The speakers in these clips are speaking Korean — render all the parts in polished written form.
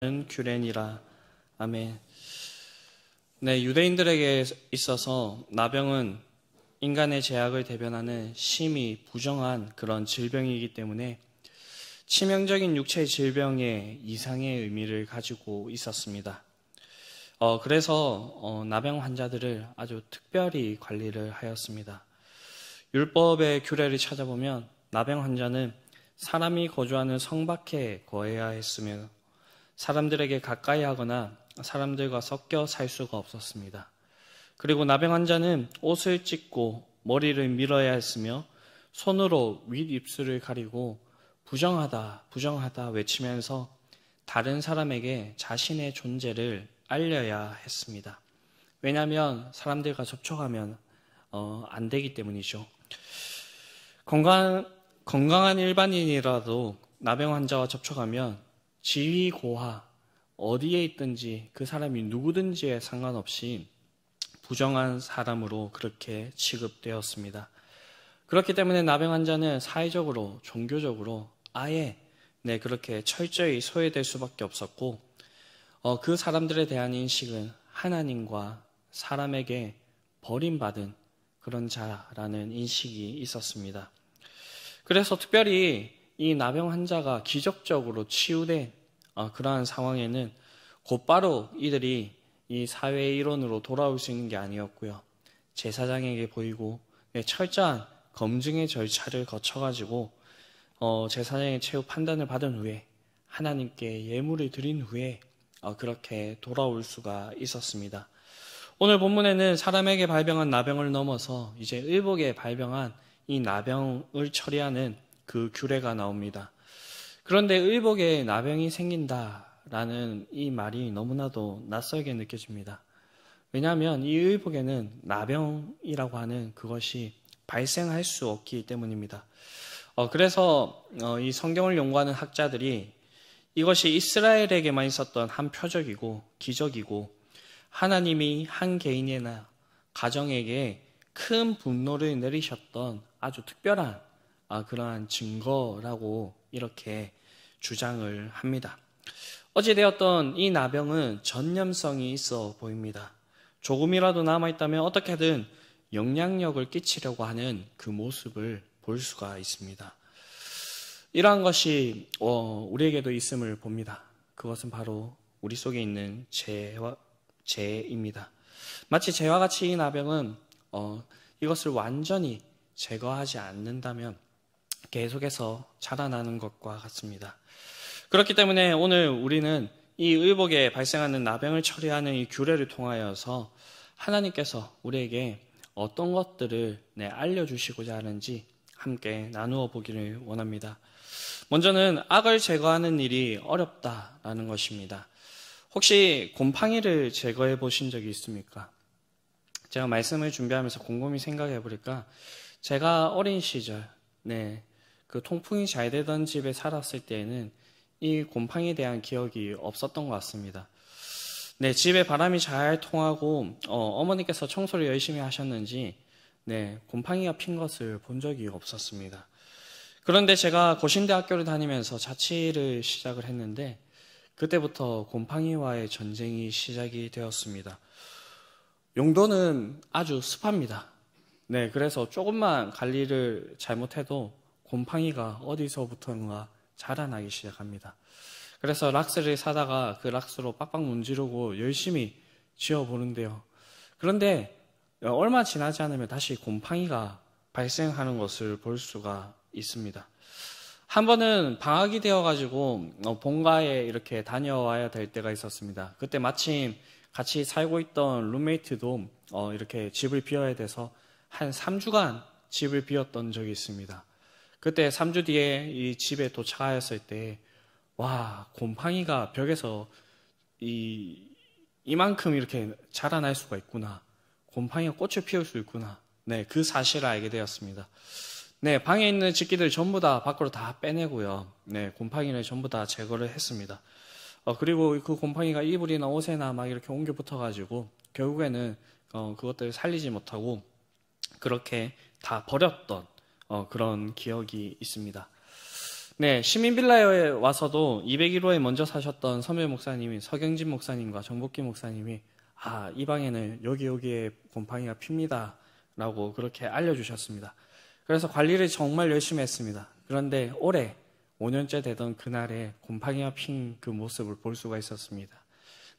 규례니라. 아멘. 네, 유대인들에게 있어서 나병은 인간의 죄악을 대변하는 심히 부정한 그런 질병이기 때문에 치명적인 육체 질병의 이상의 의미를 가지고 있었습니다. 그래서 나병 환자들을 아주 특별히 관리를 하였습니다. 율법의 규례를 찾아보면 나병 환자는 사람이 거주하는 성 밖에 거해야 했으며 사람들에게 가까이 하거나 사람들과 섞여 살 수가 없었습니다. 그리고 나병 환자는 옷을 찢고 머리를 밀어야 했으며 손으로 윗입술을 가리고 부정하다, 부정하다 외치면서 다른 사람에게 자신의 존재를 알려야 했습니다. 왜냐하면 사람들과 접촉하면 안 되기 때문이죠. 건강한 일반인이라도 나병 환자와 접촉하면 지위 고하, 어디에 있든지 그 사람이 누구든지에 상관없이 부정한 사람으로 그렇게 취급되었습니다. 그렇기 때문에 나병 환자는 사회적으로, 종교적으로 아예 그렇게 철저히 소외될 수밖에 없었고 그 사람들에 대한 인식은 하나님과 사람에게 버림받은 그런 자라는 인식이 있었습니다. 그래서 특별히 이 나병 환자가 기적적으로 치유된 그러한 상황에는 곧바로 이들이 이 사회의 일원으로 돌아올 수 있는 게 아니었고요. 제사장에게 보이고 철저한 검증의 절차를 거쳐가지고 제사장의 최후 판단을 받은 후에 하나님께 예물을 드린 후에 그렇게 돌아올 수가 있었습니다. 오늘 본문에는 사람에게 발병한 나병을 넘어서 이제 의복에 발병한 이 나병을 처리하는 그 규례가 나옵니다. 그런데 의복에 나병이 생긴다라는 이 말이 너무나도 낯설게 느껴집니다. 왜냐하면 이 의복에는 나병이라고 하는 그것이 발생할 수 없기 때문입니다. 그래서 이 성경을 연구하는 학자들이 이것이 이스라엘에게만 있었던 한 표적이고 기적이고 하나님이 한 개인이나 가정에게 큰 분노를 내리셨던 아주 특별한 그러한 증거라고 이렇게 주장을 합니다. 어찌되었던 이 나병은 전염성이 있어 보입니다. 조금이라도 남아있다면 어떻게든 영향력을 끼치려고 하는 그 모습을 볼 수가 있습니다. 이러한 것이 우리에게도 있음을 봅니다. 그것은 바로 우리 속에 있는 죄입니다. 마치 죄와 같이 이 나병은 이것을 완전히 제거하지 않는다면 계속해서 자라나는 것과 같습니다. 그렇기 때문에 오늘 우리는 이 의복에 발생하는 나병을 처리하는 이 규례를 통하여서 하나님께서 우리에게 어떤 것들을 알려주시고자 하는지 함께 나누어 보기를 원합니다. 먼저는 악을 제거하는 일이 어렵다라는 것입니다. 혹시 곰팡이를 제거해 보신 적이 있습니까? 제가 말씀을 준비하면서 곰곰이 생각해 보니까 제가 어린 시절, 그 통풍이 잘 되던 집에 살았을 때에는 이 곰팡이에 대한 기억이 없었던 것 같습니다. 집에 바람이 잘 통하고 어머니께서 청소를 열심히 하셨는지 곰팡이가 핀 것을 본 적이 없었습니다. 그런데 제가 고신대학교를 다니면서 자취를 시작을 했는데 그때부터 곰팡이와의 전쟁이 시작이 되었습니다. 용도는 아주 습합니다. 그래서 조금만 관리를 잘못해도 곰팡이가 어디서부터인가 자라나기 시작합니다. 그래서 락스를 사다가 그 락스로 빡빡 문지르고 열심히 지어보는데요. 그런데 얼마 지나지 않으면 다시 곰팡이가 발생하는 것을 볼 수가 있습니다. 한 번은 방학이 되어가지고 본가에 이렇게 다녀와야 될 때가 있었습니다. 그때 마침 같이 살고 있던 룸메이트도 이렇게 집을 비워야 돼서 한 3주간 집을 비웠던 적이 있습니다. 그때 3주 뒤에 이 집에 도착하였을 때 곰팡이가 벽에서 이만큼 이렇게 자라날 수가 있구나. 곰팡이가 꽃을 피울 수 있구나. 그 사실을 알게 되었습니다. 방에 있는 집기들 전부 다 밖으로 다 빼내고요. 곰팡이를 전부 다 제거를 했습니다. 그리고 그 곰팡이가 이불이나 옷에나 막 이렇게 옮겨 붙어가지고 결국에는 그것들을 살리지 못하고 그렇게 다 버렸던 그런 기억이 있습니다. 네, 시민빌라에 와서도 201호에 먼저 사셨던 선배 목사님이, 서경진 목사님과 정복기 목사님이 이 방에는 여기에 곰팡이가 핍니다 라고 그렇게 알려주셨습니다. 그래서 관리를 정말 열심히 했습니다. 그런데 올해 5년째 되던 그날에 곰팡이가 핀 그 모습을 볼 수가 있었습니다.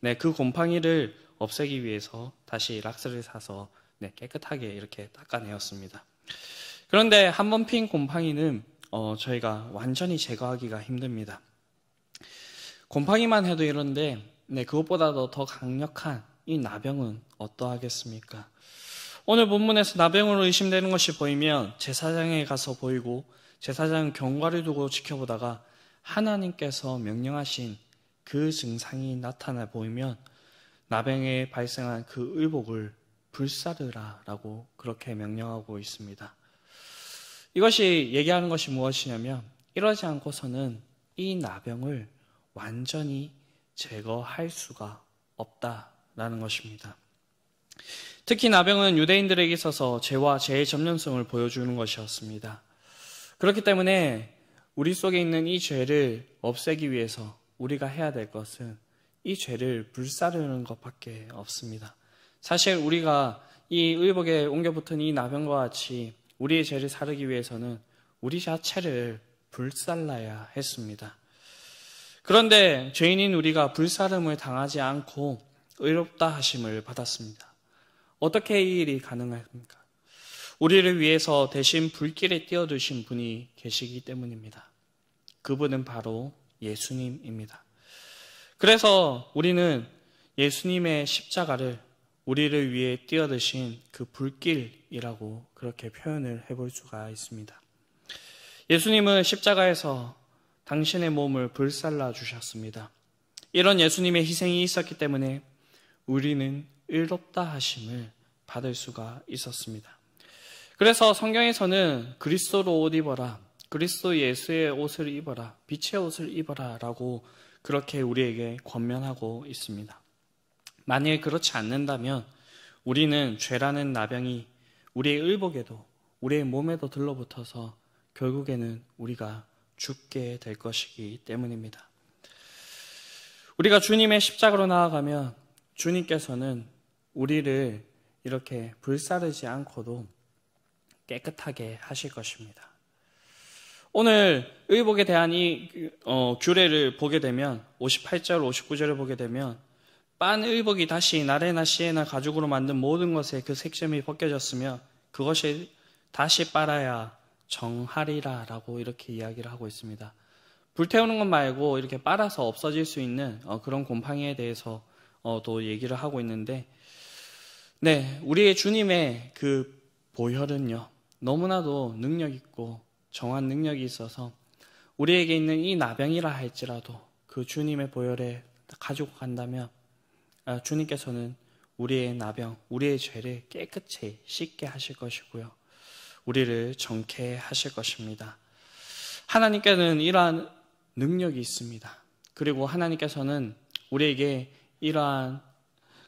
네, 그 곰팡이를 없애기 위해서 다시 락스를 사서 깨끗하게 이렇게 닦아내었습니다. 그런데 한번 핀 곰팡이는 저희가 완전히 제거하기가 힘듭니다. 곰팡이만 해도 이런데 그것보다도 더 강력한 이 나병은 어떠하겠습니까? 오늘 본문에서 나병으로 의심되는 것이 보이면 제사장에 가서 보이고 제사장은 경과를 두고 지켜보다가 하나님께서 명령하신 그 증상이 나타나 보이면 나병에 발생한 그 의복을 불사르라 라고 그렇게 명령하고 있습니다. 이것이 얘기하는 것이 무엇이냐면 이러지 않고서는 이 나병을 완전히 제거할 수가 없다라는 것입니다. 특히 나병은 유대인들에게 있어서 죄와 죄의 전념성을 보여주는 것이었습니다. 그렇기 때문에 우리 속에 있는 이 죄를 없애기 위해서 우리가 해야 될 것은 이 죄를 불사르는 것밖에 없습니다. 사실 우리가 이 의복에 옮겨붙은 이 나병과 같이 우리의 죄를 사르기 위해서는 우리 자체를 불살라야 했습니다. 그런데 죄인인 우리가 불사름을 당하지 않고 의롭다 하심을 받았습니다. 어떻게 이 일이 가능합니까? 우리를 위해서 대신 불길에 띄워두신 분이 계시기 때문입니다. 그분은 바로 예수님입니다. 그래서 우리는 예수님의 십자가를 우리를 위해 띄워드신 그 불길이라고 그렇게 표현을 해볼 수가 있습니다. 예수님은 십자가에서 당신의 몸을 불살라 주셨습니다. 이런 예수님의 희생이 있었기 때문에 우리는 의롭다 하심을 받을 수가 있었습니다. 그래서 성경에서는 그리스도로 옷 입어라, 그리스도 예수의 옷을 입어라, 빛의 옷을 입어라 라고 그렇게 우리에게 권면하고 있습니다. 만일 그렇지 않는다면 우리는 죄라는 나병이 우리의 의복에도 우리의 몸에도 들러붙어서 결국에는 우리가 죽게 될 것이기 때문입니다. 우리가 주님의 십자가로 나아가면 주님께서는 우리를 이렇게 불사르지 않고도 깨끗하게 하실 것입니다. 오늘 의복에 대한 이 규례를 보게 되면 58절, 59절을 보게 되면 빤 의복이 다시 나레나 시에나 가죽으로 만든 모든 것에 그 색점이 벗겨졌으며 그것이 다시 빨아야 정하리라 라고 이렇게 이야기를 하고 있습니다. 불태우는 것 말고 이렇게 빨아서 없어질 수 있는 그런 곰팡이에 대해서 또 얘기를 하고 있는데 우리의 주님의 그 보혈은요 너무나도 능력 있고 정한 능력이 있어서 우리에게 있는 이 나병이라 할지라도 그 주님의 보혈에 가지고 간다면 주님께서는 우리의 나병, 우리의 죄를 깨끗이 씻게 하실 것이고요. 우리를 정케 하실 것입니다. 하나님께는 이러한 능력이 있습니다. 그리고 하나님께서는 우리에게 이러한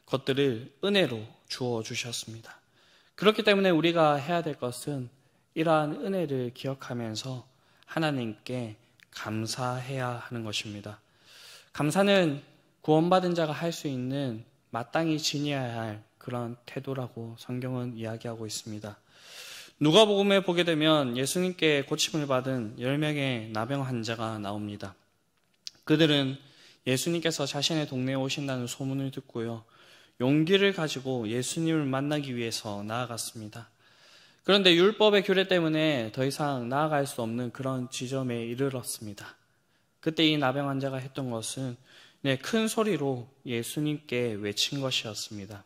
것들을 은혜로 주어 주셨습니다. 그렇기 때문에 우리가 해야 될 것은 이러한 은혜를 기억하면서 하나님께 감사해야 하는 것입니다. 감사는 구원받은 자가 할 수 있는 마땅히 지녀야 할 그런 태도라고 성경은 이야기하고 있습니다. 누가복음에 보게 되면 예수님께 고침을 받은 10명의 나병 환자가 나옵니다. 그들은 예수님께서 자신의 동네에 오신다는 소문을 듣고요. 용기를 가지고 예수님을 만나기 위해서 나아갔습니다. 그런데 율법의 규례 때문에 더 이상 나아갈 수 없는 그런 지점에 이르렀습니다. 그때 이 나병 환자가 했던 것은 큰 소리로 예수님께 외친 것이었습니다.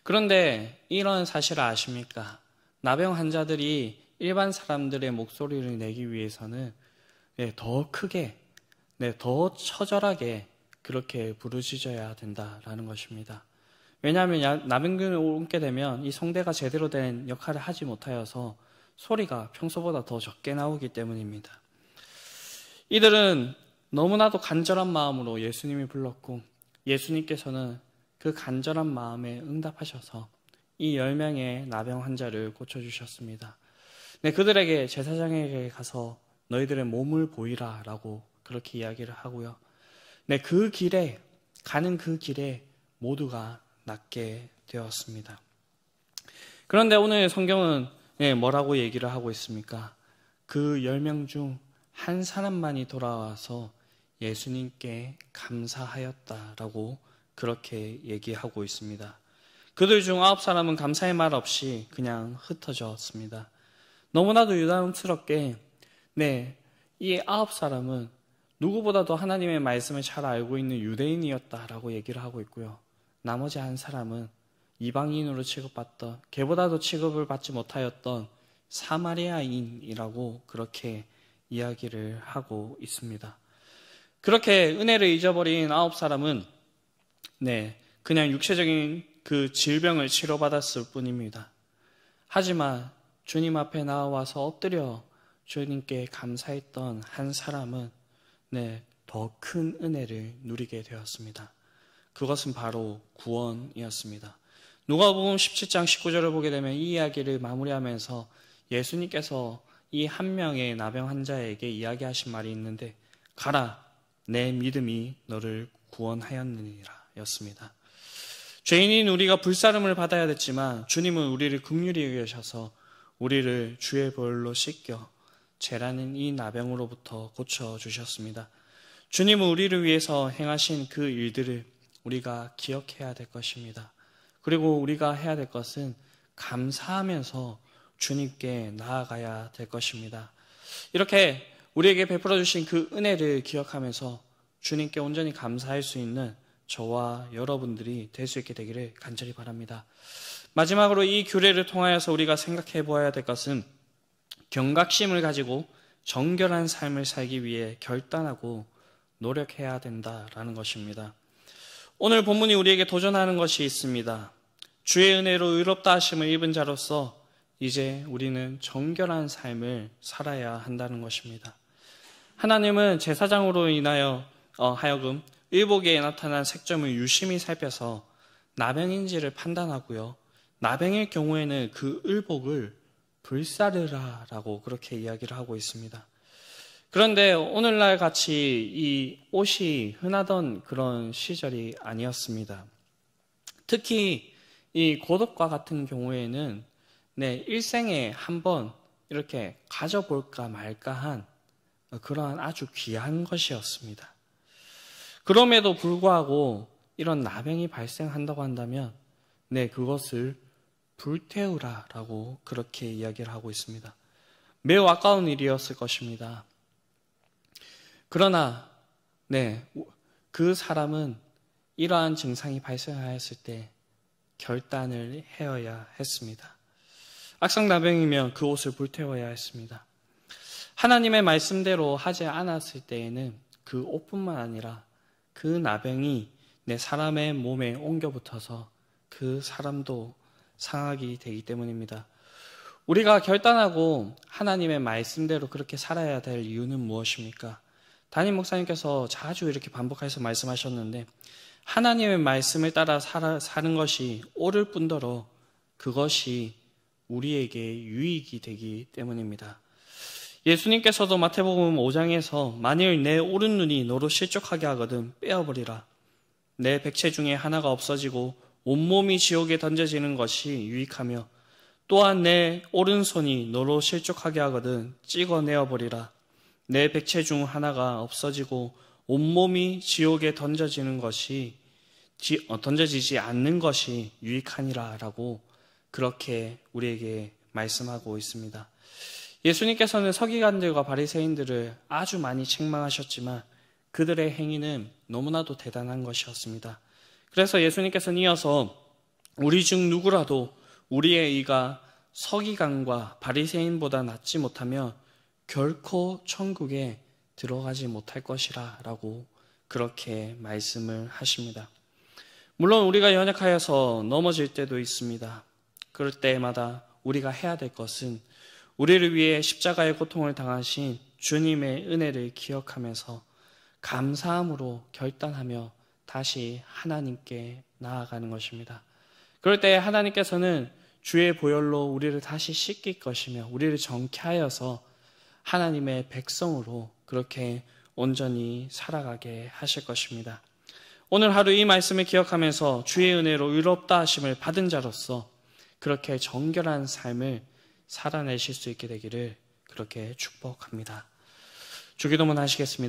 그런데 이런 사실을 아십니까? 나병 환자들이 일반 사람들의 목소리를 내기 위해서는 더 크게, 더 처절하게 그렇게 부르짖어야 된다라는 것입니다. 왜냐하면 나병균을 옮게 되면 이 성대가 제대로 된 역할을 하지 못하여서 소리가 평소보다 더 적게 나오기 때문입니다. 이들은 너무나도 간절한 마음으로 예수님이 불렀고 예수님께서는 그 간절한 마음에 응답하셔서 이 10명의 나병 환자를 고쳐주셨습니다. 그들에게 제사장에게 가서 너희들의 몸을 보이라 라고 그렇게 이야기를 하고요. 네, 그 길에 가는 그 길에 모두가 낫게 되었습니다. 그런데 오늘 성경은 뭐라고 얘기를 하고 있습니까? 그 10명 중 한 사람만이 돌아와서 예수님께 감사하였다라고 그렇게 얘기하고 있습니다. 그들 중 9사람은 감사의 말 없이 그냥 흩어졌습니다. 너무나도 유감스럽게 이 9사람은 누구보다도 하나님의 말씀을 잘 알고 있는 유대인이었다라고 얘기를 하고 있고요. 나머지 한 사람은 이방인으로 취급받던, 걔보다도 취급을 받지 못하였던 사마리아인이라고 그렇게 이야기를 하고 있습니다. 그렇게 은혜를 잊어버린 9사람은 그냥 육체적인 그 질병을 치료받았을 뿐입니다. 하지만 주님 앞에 나와서 엎드려 주님께 감사했던 한 사람은 더 큰 은혜를 누리게 되었습니다. 그것은 바로 구원이었습니다. 누가복음 17장 19절을 보게 되면 이 이야기를 마무리하면서 예수님께서 이 한 명의 나병 환자에게 이야기하신 말이 있는데, 가라, 내 믿음이 너를 구원하였느니라 였습니다. 죄인인 우리가 불사름을 받아야 됐지만 주님은 우리를 긍휼히 여기셔서 우리를 주의 보혈로 씻겨 죄라는 이 나병으로부터 고쳐주셨습니다. 주님은 우리를 위해서 행하신 그 일들을 우리가 기억해야 될 것입니다. 그리고 우리가 해야 될 것은 감사하면서 주님께 나아가야 될 것입니다. 이렇게 우리에게 베풀어 주신 그 은혜를 기억하면서 주님께 온전히 감사할 수 있는 저와 여러분들이 될 수 있게 되기를 간절히 바랍니다. 마지막으로 이 규례를 통하여서 우리가 생각해 보아야 될 것은 경각심을 가지고 정결한 삶을 살기 위해 결단하고 노력해야 된다라는 것입니다. 오늘 본문이 우리에게 도전하는 것이 있습니다. 주의 은혜로 의롭다 하심을 입은 자로서 이제 우리는 정결한 삶을 살아야 한다는 것입니다. 하나님은 제사장으로 인하여 하여금 의복에 나타난 색점을 유심히 살펴서 나병인지를 판단하고요. 나병일 경우에는 그 의복을 불사르라라고 그렇게 이야기를 하고 있습니다. 그런데 오늘날 같이 이 옷이 흔하던 그런 시절이 아니었습니다. 특히 이 고독과 같은 경우에는 일생에 한 번 이렇게 가져볼까 말까한 그러한 아주 귀한 것이었습니다. 그럼에도 불구하고 이런 나병이 발생한다고 한다면 그것을 불태우라라고 그렇게 이야기를 하고 있습니다. 매우 아까운 일이었을 것입니다. 그러나 그 사람은 이러한 증상이 발생하였을 때 결단을 해야 했습니다. 악성나병이면 그 옷을 불태워야 했습니다. 하나님의 말씀대로 하지 않았을 때에는 그 옷뿐만 아니라 그 나병이 내 사람의 몸에 옮겨 붙어서 그 사람도 상하게 되기 때문입니다. 우리가 결단하고 하나님의 말씀대로 그렇게 살아야 될 이유는 무엇입니까? 담임 목사님께서 자주 이렇게 반복해서 말씀하셨는데, 하나님의 말씀을 따라 사는 것이 옳을 뿐더러 그것이 우리에게 유익이 되기 때문입니다. 예수님께서도 마태복음 5장에서 만일 내 오른 눈이 너로 실족하게 하거든 빼어버리라. 내 백체 중에 하나가 없어지고 온몸이 지옥에 던져지는 것이 유익하며, 또한 내 오른손이 너로 실족하게 하거든 찍어내어버리라. 내 백체 중 하나가 없어지고 온몸이 지옥에 던져지지 않는 것이 유익하니라 라고 그렇게 우리에게 말씀하고 있습니다. 예수님께서는 서기관들과 바리새인들을 아주 많이 책망하셨지만 그들의 행위는 너무나도 대단한 것이었습니다. 그래서 예수님께서는 이어서 우리 중 누구라도 우리의 의가 서기관과 바리새인보다 낫지 못하면 결코 천국에 들어가지 못할 것이라 라고 그렇게 말씀을 하십니다. 물론 우리가 연약하여서 넘어질 때도 있습니다. 그럴 때마다 우리가 해야 될 것은 우리를 위해 십자가의 고통을 당하신 주님의 은혜를 기억하면서 감사함으로 결단하며 다시 하나님께 나아가는 것입니다. 그럴 때 하나님께서는 주의 보혈로 우리를 다시 씻길 것이며 우리를 정케 하여서 하나님의 백성으로 그렇게 온전히 살아가게 하실 것입니다. 오늘 하루 이 말씀을 기억하면서 주의 은혜로 의롭다 하심을 받은 자로서 그렇게 정결한 삶을 살아내실 수 있게 되기를 그렇게 축복합니다. 주기도문 하시겠습니다.